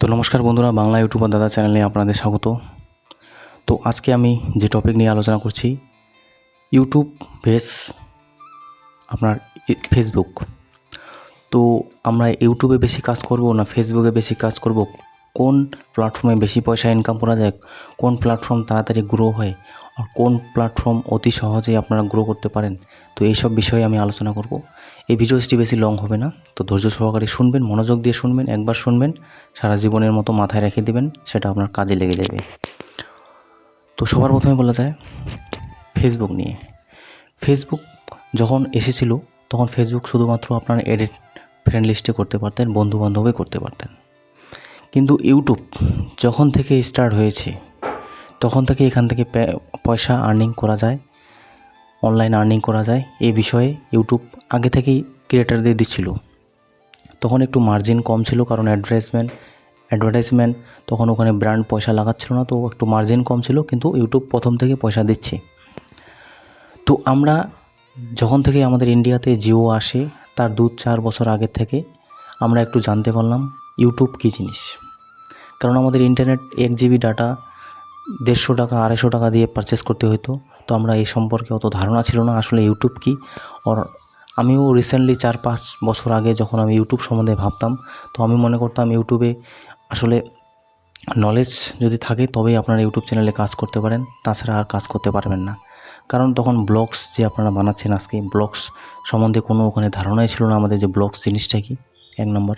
তো নমস্কার বন্ধুরা, বাংলা ইউটিউবার দাদা চ্যানেলে আপনাদের স্বাগত। তো আজকে আমি যে টপিক নিয়ে আলোচনা করছি, ইউটিউব ভেস আপনার ফেসবুক। তো আমরা ইউটিউবে বেশি কাজ করব না ফেসবুকে বেশি কাজ করব, কোন প্ল্যাটফর্মে বেশি পয়সা ইনকাম করা যায়, কোন প্ল্যাটফর্ম তাড়াতাড়ি গ্রো হয় আর কোন প্ল্যাটফর্ম অতি সহজেই আপনারা গ্রো করতে পারেন, তো এইসব বিষয়ে আমি আলোচনা করব। এই ভিডিওটি বেশি লং হবে না, তো ধৈর্য সহকারে শুনবেন, মনোযোগ দিয়ে শুনবেন। একবার শুনবেন, সারা জীবনের মতো মাথায় রেখে দেবেন, সেটা আপনার কাজে লেগে যাবে। তো সবার প্রথমে বলা যায় ফেসবুক নিয়ে। ফেসবুক যখন এসেছিল তখন ফেসবুক শুধুমাত্র আপনার এডিট ফ্রেন্ড লিস্টে করতে পারতেন, বন্ধুবান্ধবে করতে পারতেন। কিন্তু ইউটিউব যখন থেকে স্টার্ট হয়েছে তখন থেকে এখান থেকে পয়সা আর্নিং করা যায়, অনলাইন আর্নিং করা যায়। এই বিষয়ে ইউটিউব আগে থেকেই ক্রিয়েটারদের দিচ্ছিল। তখন একটু মার্জিন কম ছিল, কারণ অ্যাডভার্টাইজমেন্ট তখন ওখানে ব্র্যান্ড পয়সা লাগাচ্ছিল না, তো একটু মার্জিন কম ছিল, কিন্তু ইউটিউব প্রথম থেকে পয়সা দিচ্ছে। তো আমরা যখন থেকে আমাদের ইন্ডিয়াতে জিও আসে তার 2-4 বছর আগের থেকে আমরা একটু জানতে পারলাম ইউটিউব কী জিনিস। কারণ আমাদের ইন্টারনেট 1 জিবি ডাটা 150 টাকা 250 টাকা দিয়ে পারচেস করতে হতো। তো আমরা এই সম্পর্কে অত ধারণা ছিল না আসলে ইউটিউব কী। আর আমিও রিসেন্টলি 4-5 বছর আগে যখন আমি ইউটিউব সম্বন্ধে ভাবতাম, তো আমি মনে করতাম ইউটিউবে আসলে নলেজ যদি থাকে তবেই আপনারা ইউটিউব চ্যানেলে কাজ করতে পারেন, তাছাড়া আর কাজ করতে পারবেন না। কারণ তখন ব্লগস যে আপনারা বানাচ্ছেন আজকে, ব্লগস সম্বন্ধে কোনো ওখানে ধারণাই ছিল না আমাদের যে ব্লগস জিনিসটা কি, 1 নম্বর।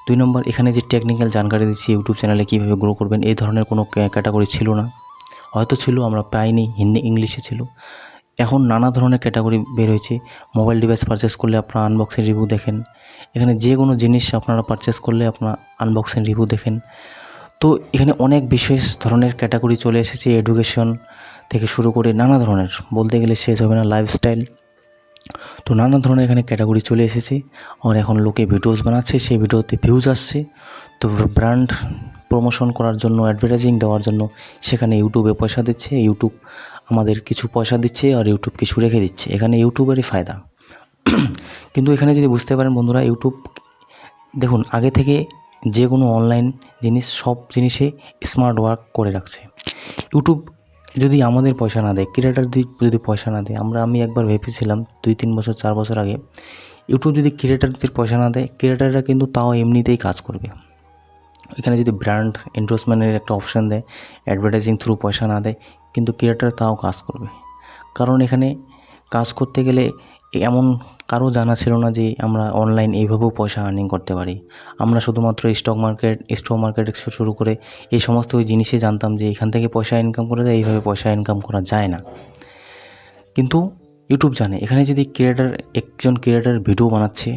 2 নম্বর, এখানে যে টেকনিক্যাল জানকারি দিচ্ছি ইউটিউব চ্যানেলে কীভাবে গ্রো করবেন, এই ধরনের কোনো ক্যাটাগরি ছিল না। হয়তো ছিল, আমরা পাইনি, হিন্দি ইংলিশে ছিল। এখন নানা ধরনের ক্যাটাগরি বের হয়েছে। মোবাইল ডিভাইস পারচেস করলে আপনারা আনবক্সিং রিভিউ দেখেন, এখানে যে কোনো জিনিস আপনারা পারচেস করলে আপনারা আনবক্সিং রিভিউ দেখেন। তো এখানে অনেক বিশেষ ধরনের ক্যাটাগরি চলে এসেছে, এডুকেশন থেকে শুরু করে নানা ধরনের, বলতে গেলে শেষ হবে না, লাইফস্টাইল। তো নানা ধরনের এখানে ক্যাটাগরি চলে এসেছে। আর এখন লোকে ভিডিওস বানাচ্ছে, সেই ভিডিওতে ভিউজ আসছে। তো ব্র্যান্ড প্রমোশন করার জন্য, অ্যাডভার্টাইজিং দেওয়ার জন্য সেখানে ইউটিউবে পয়সা দিচ্ছে। ইউটিউব আমাদের কিছু পয়সা দিচ্ছে আর ইউটিউব কিছু রেখে দিচ্ছে, এখানে ইউটিউবেরই ফায়দা। কিন্তু এখানে যদি বুঝতে পারেন বন্ধুরা, ইউটিউব দেখুন আগে থেকে যে কোনো অনলাইন জিনিস, সব জিনিসে স্মার্ট ওয়ার্ক করে রাখছে। ইউটিউব যদি আমাদের পয়সা না দেয়, ক্রিয়েটার যদি পয়সা না দেয়, আমি একবার ভেবেছিলাম 2-3 বছর 4 বছর আগে, ইউটিউব যদি ক্রিয়েটারদের পয়সা না দেয়, ক্রিয়েটাররা কিন্তু তাও এমনিতেই কাজ করবে। এখানে যদি ব্র্যান্ড এন্ডোর্সমেন্টের একটা অপশান দেয়, অ্যাডভার্টাইজিং থ্রু পয়সা না দেয়, কিন্তু ক্রিয়েটার তাও কাজ করবে। কারণ এখানে কাজ করতে গেলে এমন কারো জানা ছিল না যে আমরা অনলাইন এইভাবেও পয়সা আর্নিং করতে পারি। আমরা শুধুমাত্র স্টক মার্কেট শুরু করে এই সমস্ত জিনিসে জানতাম যে এখান থেকে পয়সা ইনকাম করা যায়, এইভাবে পয়সা ইনকাম করা যায় না। কিন্তু ইউটিউব জানে এখানে যদি একজন ক্রিয়েটার ভিডিও বানাচ্ছে,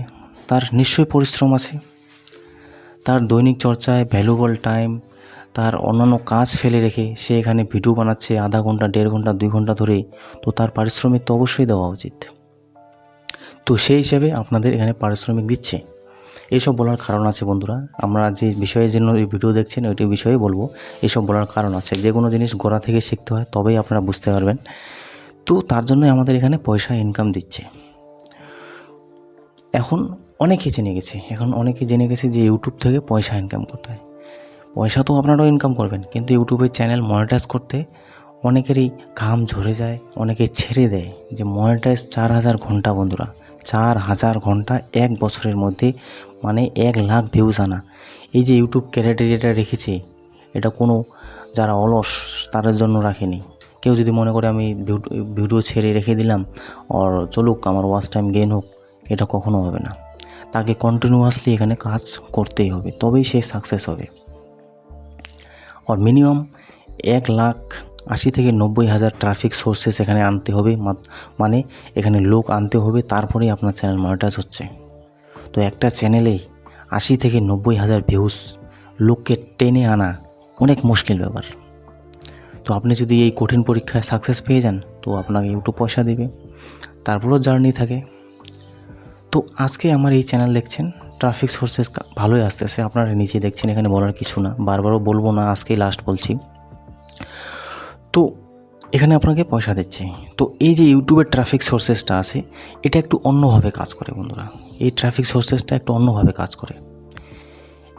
তার নিশ্চয়ই পরিশ্রম আছে, তার দৈনিক চর্চায় ভ্যালুয়েবল টাইম, তার অন্যান্য কাজ ফেলে রেখে সে এখানে ভিডিও বানাচ্ছে আধা ঘন্টা 1.5 ঘন্টা 2 ঘন্টা ধরে, তো তার পারিশ্রমিক তো অবশ্যই দেওয়া উচিত। তো সেই হিসাবে আপনাদের এখানে পারিশ্রমিক দিচ্ছে। এইসব বলার কারণ আছে বন্ধুরা, আমরা যে বিষয়ের জন্য এই ভিডিও দেখছেন ওইটি বিষয়ে বলবো। এইসব বলার কারণ আছে, যে কোনো জিনিস গোড়া থেকে শিখতে হয়, তবেই আপনারা বুঝতে পারবেন। তো তার জন্যই আমাদের এখানে পয়সা ইনকাম দিচ্ছে। এখন অনেকেই জেনে গেছে যে ইউটিউব থেকে পয়সা ইনকাম করতে হয়। পয়সা তো আপনারাও ইনকাম করবেন, কিন্তু ইউটিউবের চ্যানেল মনিটাইজ করতে অনেকেরই ঘাম ঝরে যায়, অনেকে ছেড়ে দেয়। যে মনিটাইজ 4000 ঘন্টা বন্ধুরা, 4000 ঘন্টা 1 বছরের মধ্যে, মানে 1 লাখ ভিউজ আনা। এই যে ইউটিউব ক্রাইটেরিয়াটা রেখেছে, এটা কোনো যারা অলস তাদের জন্য রাখেনি। কেউ যদি মনে করে আমি ভিডিও ছেড়ে রেখে দিলাম আর চলুক আমার ওয়াচ টাইম গেইন হোক, এটা কখনো হবে না। তাকে কন্টিনিউয়াসলি এখানে কাজ করতেই হবে, তবেই সে সাকসেস হবে। আর মিনিমাম 1,80,000 থেকে 90,000 ট্রাফিক সোর্সেস এখানে আনতে হবে, মানে এখানে লোক আনতে হবে, তারপরেই আপনার চ্যানেল মনিটাইজ হচ্ছে। তো একটা চ্যানেলে 80 থেকে 90,000 ভিউজ, লোককে টেনে আনা অনেক মুশকিল ব্যাপার। তো আপনি যদি এই কঠিন পরীক্ষায় সাকসেস পেয়ে যান, তো আপনাকে ইউটিউব পয়সা দেবে, তারপরেও জার্নি থাকে। তো আজকে আমার এই চ্যানেল দেখছেন, ট্রাফিক সোর্সেস ভালোই আসতেছে, আপনারা নিজে দেখছেন, এখানে বলার কিছু না, বারবারও বলবো না, আজকেই লাস্ট বলছি। তো এখানে আপনাকে পয়সা দিচ্ছে। তো এই যে ইউটিউবের ট্রাফিক সোর্সেসটা আছে, এটা একটু অন্যভাবে কাজ করে বন্ধুরা। এই ট্রাফিক সোর্সেসটা একটু অন্যভাবে কাজ করে।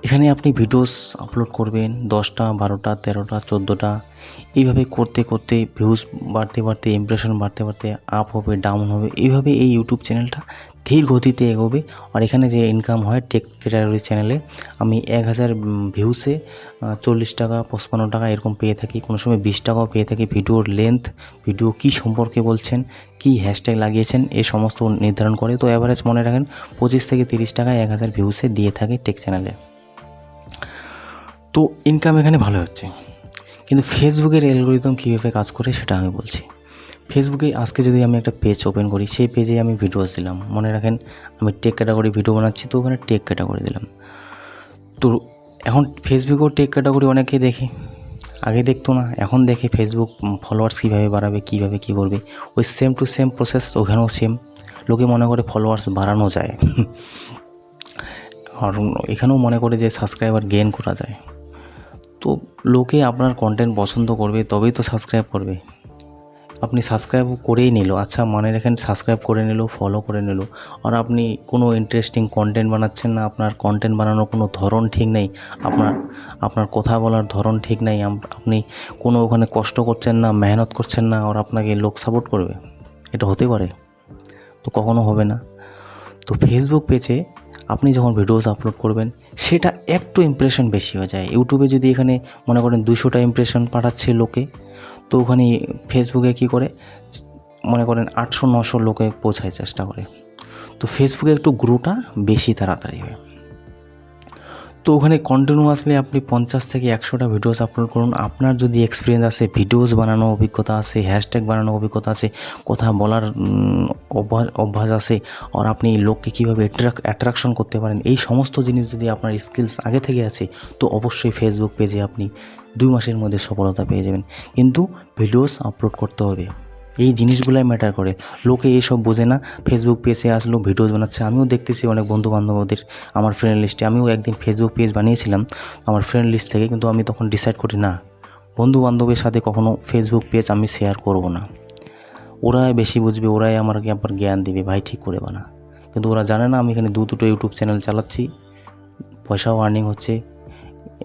এখানে আপনি ভিডিওস আপলোড করবেন 10টা 12টা 13টা 14টা, এইভাবে করতে করতে ভিউজ বাড়তে বাড়তে ইমপ্রেশন বাড়তে বাড়তে আপ হবে ডাউন হবে, এইভাবে এই ইউটিউব চ্যানেলটা ধীর গতিতে এগোবে। আর এখানে যে ইনকাম হয় টেক ক্যাটাগরি চ্যানেলে আমি 1000 ভিউসে 40 টাকা 55 টাকা এরকম পেয়ে থাকি, কোনো সময় 20 টাকাও পেয়ে থাকি। ভিডিওর লেন্থ, ভিডিও কী সম্পর্কে বলছেন, কী হ্যাশট্যাগ লাগিয়েছেন, এই সমস্ত নির্ধারণ করে। তো অ্যাভারেজ মনে রাখেন 25 থেকে 30 টাকায় 1000 ভিউসে দিয়ে থাকে টেক চ্যানেলে। তো ইনকাম এখানে ভালো হচ্ছে। কিন্তু ফেসবুকের অ্যালগরিদম কীভাবে কাজ করে সেটা আমি বলছি। ফেসবুকে আজকে যদি আমি একটা পেজ ওপেন করি, সেই পেজে আমি ভিডিওস দিলাম, মনে রাখেন আমি টেক ক্যাটাগরি ভিডিও বানাচ্ছি, তো ওখানে টেক ক্যাটাগরি দিলাম। তো এখন ফেসবুকেও টেক ক্যাটাগরি অনেকেই দেখে, আগে দেখতো না, এখন দেখে ফেসবুক ফলোয়ার্স কীভাবে বাড়াবে, কীভাবে কী করবে, ওই সেম টু সেম প্রসেস ওখানেও সেম। লোকে মনে করে ফলোয়ার্স বাড়ানো যায় আর এখানেও মনে করে যে সাবস্ক্রাইবার গেইন করা যায়। তো লোকে আপনার কন্টেন্ট পছন্দ করবে তবেই তো সাবস্ক্রাইব করবে। আপনি সাবস্ক্রাইব করেই নিল, আচ্ছা মানে রাখেন সাবস্ক্রাইব করে নিল, ফলো করে নিল, আর আপনি কোনো ইন্টারেস্টিং কন্টেন্ট বানাচ্ছেন না, আপনার কন্টেন্ট বানানোর কোনো ধরন ঠিক নেই, আপনার কথা বলার ধরন ঠিক নেই, আপনি কোনো ওখানে কষ্ট করছেন না, মেহনত করছেন না, আর আপনাকে লোক সাপোর্ট করবে? এটা হতে পারে? তো কখনো হবে না। তো ফেসবুক পেজে আপনি যখন ভিডিওস আপলোড করবেন সেটা একটু ইমপ্রেশন বেশি হয়ে যায়। ইউটিউবে যদি এখানে মনে করেন 200টা ইমপ্রেশন পাঠাচ্ছে লোকে, তো ওখানে ফেসবুকে কী করে মনে করেন 800-900 লোকে পৌঁছায় চেষ্টা করে। তো ফেসবুকে একটু গ্রোটা বেশি তাড়াতাড়ি হয়। তো ওখানে কন্টিনিউয়াসলি আপনি 50 থেকে 100টা ভিডিওস আপলোড করুন। আপনার যদি এক্সপিরিয়েন্স আছে, ভিডিওস বানানোর অভিজ্ঞতা আছে, হ্যাশট্যাগ বানানোর অভিজ্ঞতা আছে, কথা বলার অভ্যাস আছে, আর আপনি লোককে কীভাবে অ্যাট্রাকশন করতে পারেন, এই সমস্ত জিনিস যদি আপনার স্কিলস আগে থেকে আছে, তো অবশ্যই ফেসবুক পেজে আপনি 2 মাসের মধ্যে সফলতা পেয়ে যাবেন। কিন্তু ভিডিওস আপলোড করতে হবে, এই জিনিসগুলাই ম্যাটার করে। লোকে এইসব বোঝে না, ফেসবুক পেজে আসলো ভিডিওস বানাচ্ছে। আমিও দেখতেছি অনেক বন্ধুবান্ধবদের আমার ফ্রেন্ড লিস্টে, আমিও একদিন ফেসবুক পেজ বানিয়েছিলাম আমার ফ্রেন্ড লিস্ট থেকে, কিন্তু আমি তখন ডিসাইড করি না, বন্ধুবান্ধবের সাথে কখনো ফেসবুক পেজ আমি শেয়ার করব না। ওরাই বেশি বুঝবে, ওরাই আমাকে আবার জ্ঞান দেবে, ভাই ঠিক করে বানা। কিন্তু ওরা জানে না আমি এখানে দুটো ইউটিউব চ্যানেল চালাচ্ছি, পয়সাও আর্নিং হচ্ছে,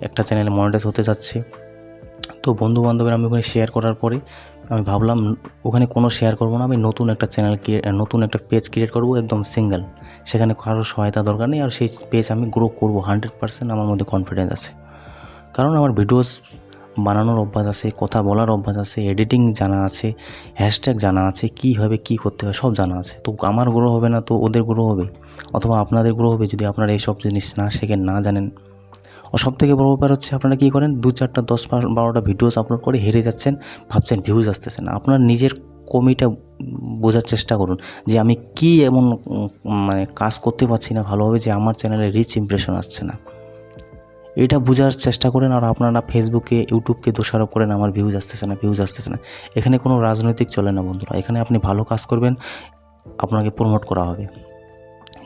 একটা চ্যানেলে মনিটাইজ হতে যাচ্ছে। তো বন্ধুবান্ধবের আমি ওখানে শেয়ার করার পরে আমি ভাবলাম ওখানে কোনো শেয়ার করবো না, আমি নতুন একটা নতুন একটা পেজ ক্রিয়েট করবো একদম সিঙ্গেল, সেখানে কারোর সহায়তা দরকার নেই, আর সেই পেজ আমি গ্রো করবো 100%। আমার মধ্যে কনফিডেন্স আছে, কারণ আমার ভিডিওস বানানোর অভ্যাস আছে, কথা বলার অভ্যাস আছে, এডিটিং জানা আছে, হ্যাশট্যাগ জানা আছে, কীভাবে কী করতে হয় সব জানা আছে। তো আমার গ্রো হবে না তো ওদের গ্রো হবে, অথবা আপনাদের গ্রো হবে যদি আপনারা এইসব জিনিস না শেখেন, না জানেন। ও সবথেকে বড় ব্যাপার হচ্ছে আপনারা কী করেন, 2-4টা 10-12টা ভিডিওস আপলোড করে হেরে যাচ্ছেন, ভাবছেন ভিউজ আসতেছে না। আপনার নিজের কমিটা বোঝার চেষ্টা করুন যে আমি কী এমন মানে কাজ করতে পারছি না ভালোভাবে যে আমার চ্যানেলে রিচ ইমপ্রেশন আসছে না, এটা বোঝার চেষ্টা করেন। আর আপনারা ফেসবুকে ইউটিউবকে দোষারোপ করেন আমার ভিউজ আসতেছে না। এখানে কোনো রাজনৈতিক চলে না বন্ধুরা, এখানে আপনি ভালো কাজ করবেন, আপনাকে প্রমোট করা হবে,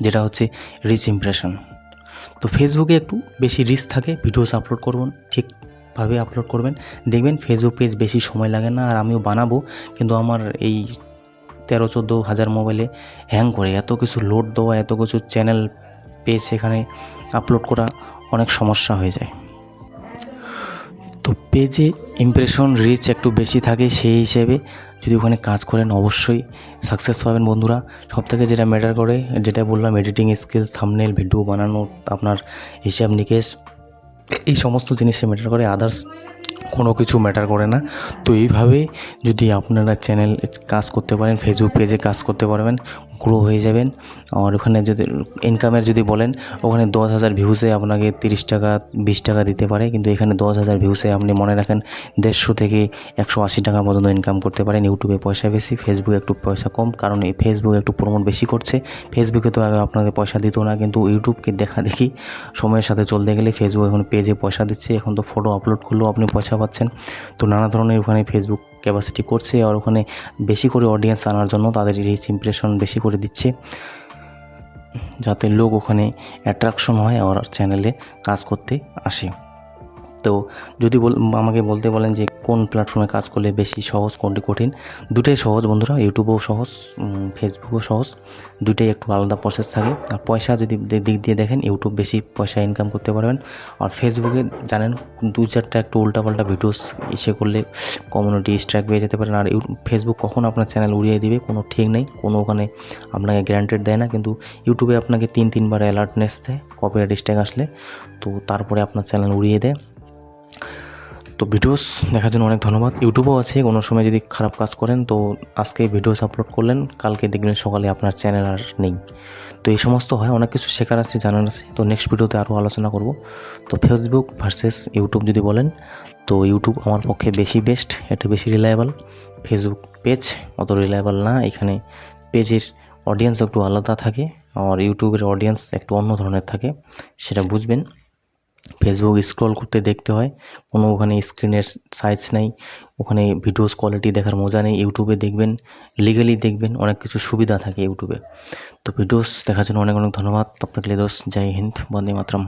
যেটা হচ্ছে রিচ ইমপ্রেশন। তো ফেসবুকে একটু বেশি রিস্ক থাকে, ভিডিওস আপলোড করবেন, ঠিকভাবে আপলোড করবেন, দেখবেন ফেসবুক পেজ বেশি সময় লাগে না। আর আমিও বানাবো, কিন্তু আমার এই 13-14 হাজার মোবাইলে হ্যাং করে, এত কিছু লোড দেওয়া, এত কিছু চ্যানেল পেজ সেখানে আপলোড করা অনেক সমস্যা হয়ে যায়। তো পেজে ইমপ্রেশন রিচ একটু বেশি থাকে, সেই হিসেবে যদি ওখানে কাজ করেন অবশ্যই সাকসেস পাবেন বন্ধুরা। সবথেকে যেটা ম্যাটার করে, যেটা বললাম, এডিটিং স্কিলস, থাম্বনেল, ভিডিও বানানো, আপনার হিসাব নিকেশ, এই সমস্ত জিনিসে ম্যাটার করে, আদার্স কোনো কিছু ম্যাটার করে না। তো এইভাবে যদি আপনারা চ্যানেল কাজ করতে পারেন, ফেসবুক পেজে কাজ করতে পারবেন, গ্রো হয়ে যাবেন। আর ওখানে যদি ইনকামের যদি বলেন, ওখানে 10,000 ভিউসে আপনাকে 30 টাকা 20 টাকা দিতে পারে, কিন্তু এখানে 10,000 ভিউসে আপনি মনে রাখেন 150 থেকে 180 টাকা পর্যন্ত ইনকাম করতে পারেন। ইউটিউবে পয়সা বেশি, ফেসবুকে একটু পয়সা কম, কারণ এই ফেসবুক একটু প্রমোট বেশি করছে। ফেসবুকে তো আগে আপনাদের পয়সা দিত না, কিন্তু ইউটিউবকে দেখি সময়ের সাথে চলতে গেলে ফেসবুক এখন পেজে পয়সা দিচ্ছে। এখন তো ফটো আপলোড করলেও আপনি পয়সা পাচ্ছেন। তো নানা ধরনের ওখানে ফেসবুক ক্যাপাসিটি করছে, আর ওখানে বেশি করে অডিয়েন্স আনার জন্য তাদের রিচ ইমপ্রেশন বেশি করে দিচ্ছে, যাতে লোক ওখানে অ্যাট্রাকশন হয় আর চ্যানেলে কাজ করতে আসে। তো যদি আমাকে বলতে বলেন যে কোন প্ল্যাটফর্মে কাজ করলে বেশি সহজ, কোনটি কঠিন, দুটোই সহজ বন্ধুরা। ইউটিউবও সহজ, ফেসবুকও সহজ, দুটোই একটু আলাদা প্রসেস থাকে। আর পয়সা যদি দিক দিয়ে দেখেন, ইউটিউব বেশি পয়সা ইনকাম করতে পারবেন। আর ফেসবুকে জানেন 2-4টা একটু উল্টাপাল্টা ভিডিওস করলে কমিউনিটি স্ট্রাইক পেয়ে যেতে পারেন। আর ফেসবুক কখন আপনার চ্যানেল উড়িয়ে দিবে কোনো ঠিক নেই, কোনো ওখানে আপনাকে গ্যারান্টেড দেয় না। কিন্তু ইউটিউবে আপনাকে 3-3বার অ্যালার্টনেস দেয় কপিরাইট স্ট্রাইক আসলে, তো তারপরে আপনার চ্যানেল উড়িয়ে দেয়। তো ভিডিওস দেখার জন্য অনেক ধন্যবাদ। ইউটিউবও আছে, কোনো সময় যদি খারাপ কাজ করেন তো আজকে ভিডিওস আপলোড করলেন, কালকে দেখবেন সকালে আপনার চ্যানেল আর নেই। তো এই সমস্ত হয়, অনেক কিছু শেখার আছে, জানার আছে। তো নেক্সট ভিডিওতে আরও আলোচনা করব। তো ফেসবুক ভার্সেস ইউটিউব যদি বলেন, তো ইউটিউব আমার পক্ষে বেশি বেস্ট, এটা বেশি রিলায়েবল। ফেসবুক পেজ অত রিলায়েবল না, এখানে পেজের অডিয়েন্স একটু আলাদা থাকে, আর ইউটিউবের অডিয়েন্স একটু অন্য ধরনের থাকে, সেটা বুঝবেন। ফেসবুক স্ক্রল করতে দেখতে হয়, কোনো ওখানে স্ক্রিনের সাইজ নেই, ওখানে ভিডিওস কোয়ালিটি দেখার মজা নেই। ইউটিউবে দেখবেন, লিগালি দেখবেন, অনেক কিছু সুবিধা থাকে ইউটিউবে। তো ভিডিওস দেখার জন্য অনেক অনেক ধন্যবাদ। তব তক লে দোস্ত, জয় হিন্দ, বন্দে মাতরম।